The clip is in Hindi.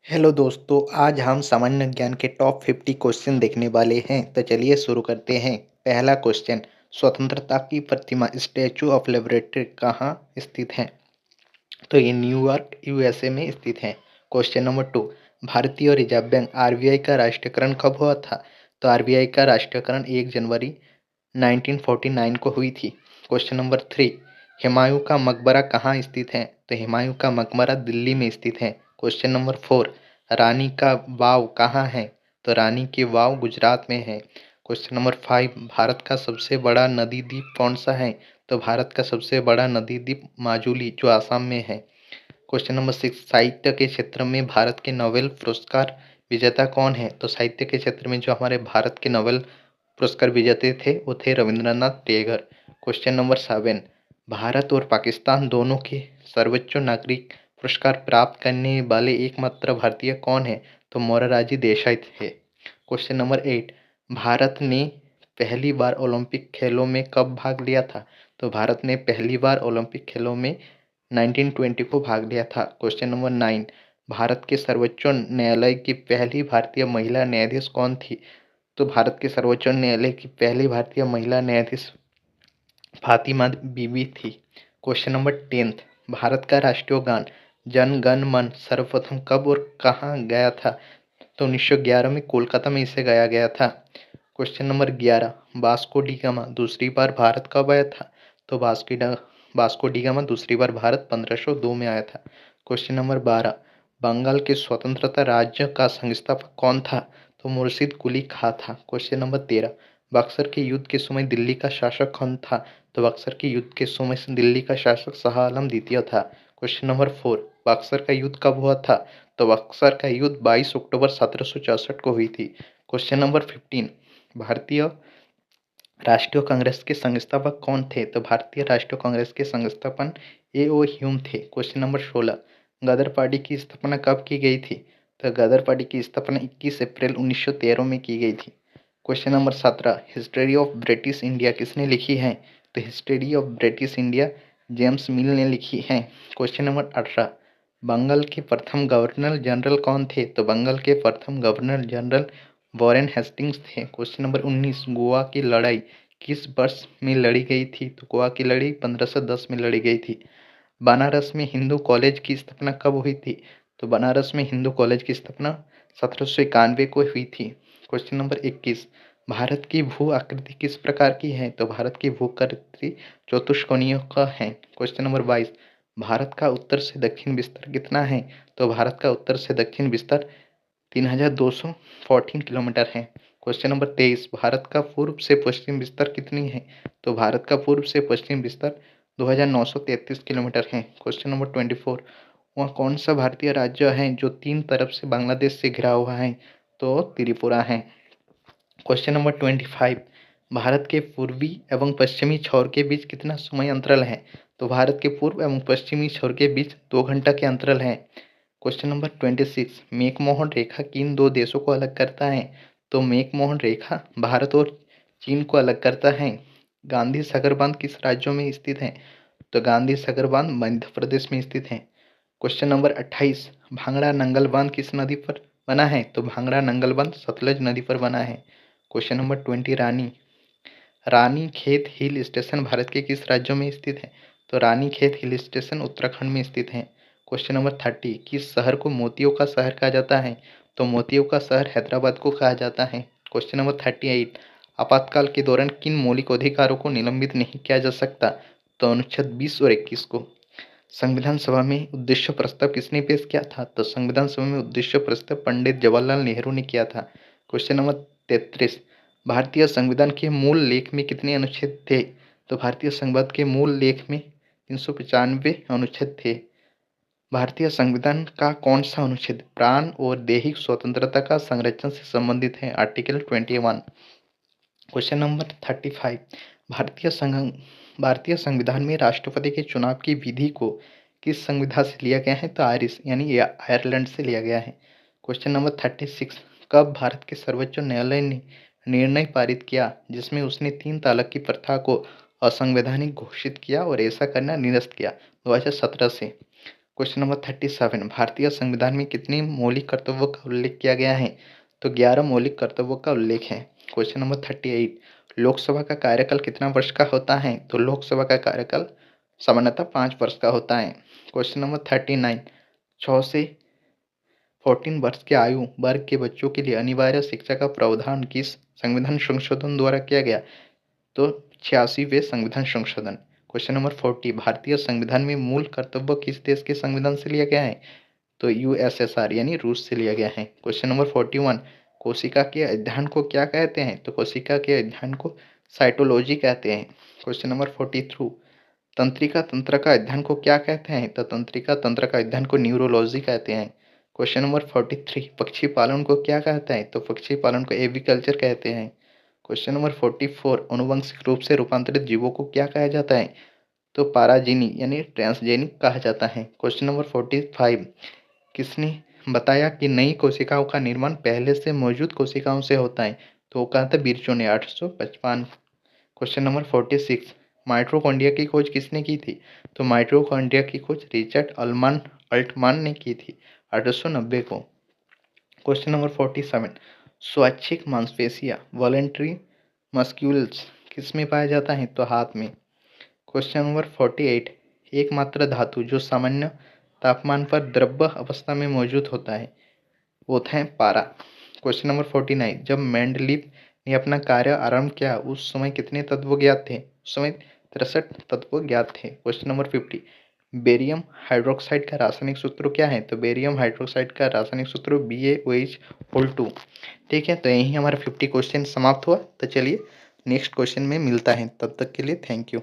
हेलो दोस्तों, आज हम सामान्य ज्ञान के टॉप 50 क्वेश्चन देखने वाले हैं। तो चलिए शुरू करते हैं। पहला क्वेश्चन, स्वतंत्रता की प्रतिमा स्टैचू ऑफ लिबर्टी कहाँ स्थित है? तो ये न्यूयॉर्क यूएसए में स्थित है। क्वेश्चन नंबर 2, भारतीय रिजर्व बैंक आरबीआई का राष्ट्रीयकरण कब हुआ था? तो आरबीआई का राष्ट्रीयकरण 1 जनवरी 1949 को हुई थी। क्वेश्चन नंबर 3, हुमायूं का मकबरा कहाँ स्थित है? तो हुमायूं का मकबरा दिल्ली में स्थित है। क्वेश्चन नंबर 4, रानी का वाव कहाँ है? तो रानी की वाव गुजरात में है। क्वेश्चन नंबर 5, भारत का सबसे बड़ा नदी द्वीप कौन सा है? तो भारत का सबसे बड़ा नदी द्वीप माजुली जो आसाम में है। क्वेश्चन नंबर 6, साहित्य के क्षेत्र में भारत के नोबेल पुरस्कार विजेता कौन है? तो साहित्य के क्षेत्र में जो हमारे भारत के नोबेल पुरस्कार विजेता थे वो थे रविंद्रनाथ टैगोर। क्वेश्चन नंबर 7, भारत और पाकिस्तान दोनों के सर्वोच्च नागरिक पुरस्कार प्राप्त करने वाले एकमात्र भारतीय कौन है? तो मोरारजी देसाई थे। क्वेश्चन नंबर 8, भारत ने पहली बार ओलंपिक खेलों में कब भाग लिया था? तो भारत ने पहली बार ओलंपिक खेलों में 1920 को भाग लिया था। क्वेश्चन नंबर 9, भारत के सर्वोच्च न्यायालय की पहली भारतीय महिला न्यायाधीश कौन थी? तो भारत के सर्वोच्च न्यायालय की पहली भारतीय महिला न्यायाधीश फातिमा बीबी थी। क्वेश्चन नंबर 10, भारत का राष्ट्रीय गान जन गण मन सर्वप्रथम कब और कहाँ गाया था? तो 1911 में कोलकाता में इसे गाया गया था। Question number 11, Vasco D gamma दूसरी बार भारत कब आया था? तो वास्को डी गामा दूसरी बार भारत 1502 में आया था। क्वेश्चन नंबर 12, बंगाल के स्वतंत्रता राज्य का संस्थापक कौन था? तो मुर्शिद कुली खां था। क्वेश्चन नंबर 13, बक्सर के युद्ध के समय दिल्ली का शासक कौन था? तो बक्सर के युद्ध के समय से दिल्ली का शासक शाह आलम द्वितीय था। क्वेश्चन नंबर 4, बक्सर का युद्ध कब हुआ था? तो बक्सर का युद्ध 22 अक्टूबर 1764 को हुई थी। क्वेश्चन नंबर 15, भारतीय राष्ट्रीय कांग्रेस के संस्थापक कौन थे? तो भारतीय राष्ट्रीय कांग्रेस के संस्थापक ए.ओ. ह्यूम थे। क्वेश्चन नंबर 16, गदर पार्टी की स्थापना कब की गई थी? तो गदर पार्टी की स्थापना 21 अप्रैल 1913 में की गई थी। Question number 17, history of British India किसने लिखी है? तो history of British India James मिल ने लिखी है। क्वेश्चन नंबर 18, बंगाल के प्रथम गवर्नर जनरल कौन थे? तो बंगाल के प्रथम गवर्नर जनरल वॉरेन हेस्टिंग्स थे। क्वेश्चन नंबर 19, गोवा की लड़ाई किस वर्ष में लड़ी गई थी? तो गोवा की लड़ाई 1510 में लड़ी गई थी। बनारस में हिंदू कॉलेज की स्थापना कब हुई थी? तो बनारस में हिंदू कॉलेज की स्थापना 1791 को हुई थी। क्वेश्चन नंबर 21, भारत की भू आकृति किस प्रकार की है? तो भारत की भू आकृति चतुष्कोणीय का है। क्वेश्चन नंबर 22, भारत का उत्तर से दक्षिण विस्तार कितना है? तो भारत का उत्तर से दक्षिण विस्तार 3214 किलोमीटर है। क्वेश्चन नंबर 23, भारत का पूर्व से पश्चिम विस्तार कितनी है? तो भारत का पूर्व से पश्चिम विस्तार 2933 किलोमीटर है। क्वेश्चन नंबर 24, वह कौन सा भारतीय राज्य है जो तीन तरफ से बांग्लादेश से घिरा हुआ है? तो त्रिपुरा है। क्वेश्चन नंबर 25, भारत के पूर्वी एवं पश्चिमी छोर के बीच कितना समय अंतराल है? तो भारत के पूर्व एवं पश्चिमी छोर के बीच 2 घंटा के अंतराल है। क्वेश्चन नंबर 26, मैकमोहन रेखा किन दो देशों को अलग करता है? तो मैकमोहन रेखा भारत और चीन को अलग करता है। गांधी सागर बांध किस राज्य में स्थित है? तो गांधी सागर बांध मध्य प्रदेश में स्थित है। क्वेश्चन नंबर 28, भांगड़ा नंगल बांध किस नदी पर बना है? तो भांगड़ा नंगल बांध सतलज नदी पर बना है। Question number 20, Ranikhet hill station Bharat के किस राज्य में स्थित है? तो रानीखेत हिल स्टेशन उत्तराखंड में स्थित है। क्वेश्चन नंबर 30, किस शहर को मोतियों का शहर कहा जाता है? तो मोतियों का शहर हैदराबाद को कहा जाता है। क्वेश्चन नंबर 38, आपातकाल के दौरान किन मौलिक अधिकारों को निलंबित नहीं किया जा सकता? तो अनुच्छेद 20 और 21 को। संविधान सभा में उद्देश्य प्रस्ताव किसने पेश किया था? तो संविधान सभा में उद्देश्य प्रस्ताव पंडित जवाहरलाल नेहरू ने किया था। क्वेश्चन नंबर 33, भारतीय संविधान के मूल लेख में कितने अनुच्छेद थे? तो भारतीय संविधान के मूल लेख में 395 अनुच्छेद थे। भारतीय संविधान का कौन सा अनुच्छेद प्राण और दैहिक स्वतंत्रता का संरक्षण से संबंधित है? आर्टिकल 21। क्वेश्चन नंबर 35, भारतीय संविधान में राष्ट्रपति के चुनाव की विधि को किस संविधान से लिया गया है? तो आयरिश यानी आयरलैंड से लिया गया है। क्वेश्चन नंबर 36, कब भारत के सर्वोच्च न्यायालय ने निर्णय पारित किया जिसमें उसने 3 तलाक की प्रथा को असंवैधानिक घोषित किया और ऐसा करना निरस्त किया? 2017 से। क्वेश्चन नंबर 37 भारतीय संविधान में कितने मौलिक कर्तव्यों का उल्लेख किया गया है? तो 11 मौलिक कर्तव्यों का उल्लेख है। क्वेश्चन नंबर 38 लोकसभा का कार्यकाल कितना वर्ष का होता है? तो लोकसभा का कार्यकाल सामान्यतः 5 वर्ष का होता है। क्वेश्चन नंबर 39 6 से 14 वर्ष के आयु वर्ग के बच्चों के लिए अनिवार्य शिक्षा का प्रावधान किस संविधान संशोधन द्वारा किया गया? तो 86वें संविधान संशोधन। क्वेश्चन नंबर 40 भारतीय संविधान में मूल कर्तव्य किस देश के संविधान से लिया गया है? तो यूएसएसआर यानी रूस से लिया गया है। क्वेश्चन नंबर 41 कोशिका के अध्ययन को क्या कहते हैं? तो कोशिका के अध्ययन को साइटोलॉजी कहते हैं। क्वेश्चन नंबर 42 तंत्रिका तंत्र का अध्ययन को क्या कहते हैं? तो तंत्रिका तंत्र का अध्ययन को न्यूरोलॉजी कहते हैं। क्वेश्चन नंबर 43 पक्षी पालन को क्या कहते हैं? तो पक्षी पालन को एविकल्चर कहते हैं। क्वेश्चन नंबर 44 आनुवंशिक रूप से रूपांतरित जीवों को क्या कहा जाता है? तो पाराजीनी यानी ट्रांसजेनिक कहा जाता है। क्वेश्चन नंबर 45 किसने बताया कि नई कोशिकाओं का निर्माण पहले से मौजूद कोशिकाओं से होता है? तो वो कहा था बिरचो ने 855। क्वेश्चन नंबर 46 माइटोकॉन्ड्रिया की खोज किसने की थी? तो माइटोकॉन्ड्रिया की खोज रिचर्ड अल्टमान ने की थी 1890 को। क्वेश्चन नंबर 47 स्वैच्छिक मांसपेशियां वॉलेंट्री मस्क्यूल्स किस में पाया जाता है? तो हाथ में। क्वेश्चन नंबर 48 एकमात्र धातु जो सामान्य तापमान पर द्रव्य अवस्था में मौजूद होता है वो है पारा। क्वेश्चन नंबर 49 जब मेंडलीव ने अपना कार्य आरंभ किया उस समय कितने तत्व ज्ञात थे? उस समय 63 तत्व ज्ञात थे। क्वेश्चन नंबर 50 बेरियम हाइड्रोक्साइड का रासायनिक सूत्र क्या है? तो बेरियम हाइड्रोक्साइड का रासायनिक सूत्र BaOH2। ठीक है, तो यही हमारा 50 क्वेश्चन समाप्त हुआ। तो चलिए नेक्स्ट क्वेश्चन में मिलता है, तब तक के लिए थैंक यू।